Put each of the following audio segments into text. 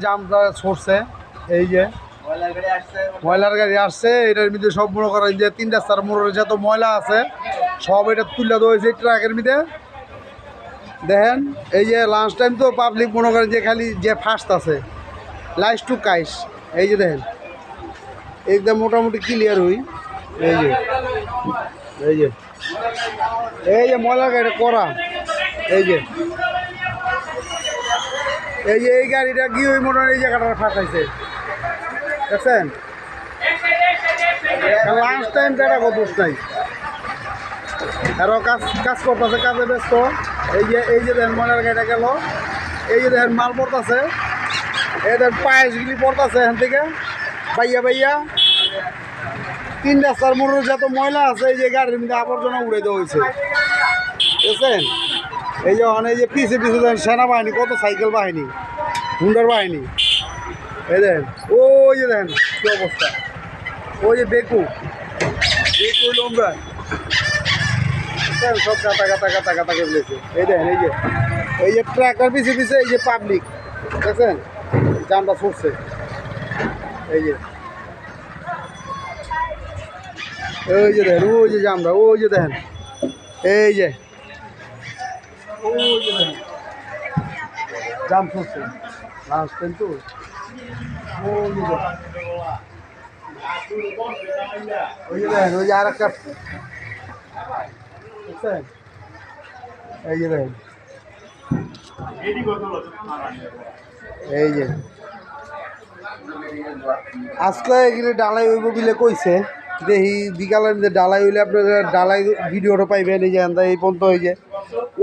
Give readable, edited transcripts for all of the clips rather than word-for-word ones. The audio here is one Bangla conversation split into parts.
জামটা ছড়ছে এই যে ময়লার গাড়ি আসছে এটার মধ্যে সব মনে করেন যে 3 রাস্তার মোড়ের যত ময়লা আছে সব এটা তুলে দেওয়া হয়েছে ট্রাকের মধ্যে। দেখেন এই যে লাঞ্চ টাইম তো পাবলিক মনে করেন যে খালি যে ফার্স্ট আছে লাইস টু কাইস। এই যে দেখেন একদম মোটামুটি ক্লিয়ার হই। এই যে এই যে এই যে ময়লার গাড়িটা করা এই যে এই গাড়িটা কি ওই মনে হয় এই জায়গাটা ফাঁসাইছে দেখছেন। লাস্ট টাইম এটা কত নাই আরও কাজ করতেছে কাজে ব্যস্ত। এই যে দেখেন ময়লার গাড়িটা গেল এই যে দেখেন মাল পড়তেছে এদের পায়েসগুলি পড়তেছে এখান থেকে বাইয়া বাইয়া 3 রাস্তার মোড়ের যত ময়লা আছে এই যে গাড়ির মধ্যে আবর্জনা উড়ে দেওয়া হয়েছে বুঝছেন। এই যে এই যে পিছে পিছে দেখেন সেনাবাহিনী কত সাইকেল বাহিনী হুন্ডার বাহিনী। এই দেখেন ওই যে দেখেন কি অবস্থা ওই যে বেকু লোমরা সব গাতা গাতা গাতা গাতা করে ফেলেছে। এই দেখেন এই যে ট্রাকার পিছে পিছে এই যে পাবলিক দেখছেন জামটা ছুটছে এই যে ওই যে দেখেন ওই যে জামটা ওই যে দেখেন এই যে ওই যে দেখেন জাম ছুটছে লাস্ট কিন্তু ওই যে দেখেন ওই যে আর একটা বুঝছেন। এই যে দেখেন এই যে আজকে এখানে ডালাই হইব বলে কইছে দেখি বিকালের মধ্যে ডালাই হইলে আপনারা ডালাই ভিডিওটা পাইবেন। এই যে এই পর্যন্ত ওই যে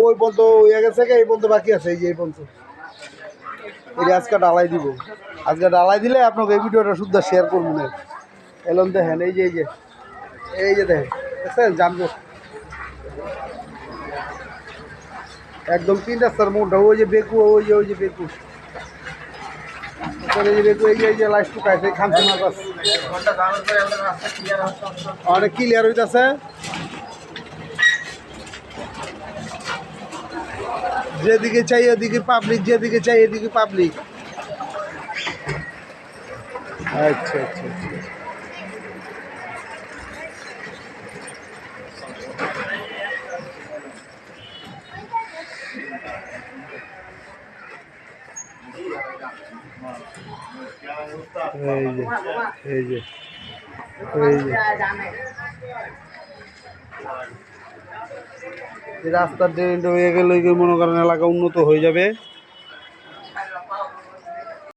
ওই পর্যন্ত হয়ে গেছে এই পর্যন্ত বাকি আছে এই যে এই পর্যন্ত এই আজকে ডালাই দিব। আজকে ডালাই দিলে আপনাকে এই ভিডিওটা শুদ্ধ শেয়ার করবো না এলন দেখেন এই যে এই যে দেখেন দেখছেন জানবো একদম 3 রাস্তার মোড়টা ওই যে বেকু ওই যে বেকু এই যে বেকু এই যে লাইট টুকাইছে খামছে না বাস অনেক ক্লিয়ার হইতাছে। যেদিকে চাই ওদিকে পাবলিক যেদিকে চাই এদিকে পাবলিক। আচ্ছা আচ্ছা আচ্ছা এই যে রাস্তার ড্রেনটা হয়ে গেলে মনে করেন এলাকা উন্নত হয়ে যাবে।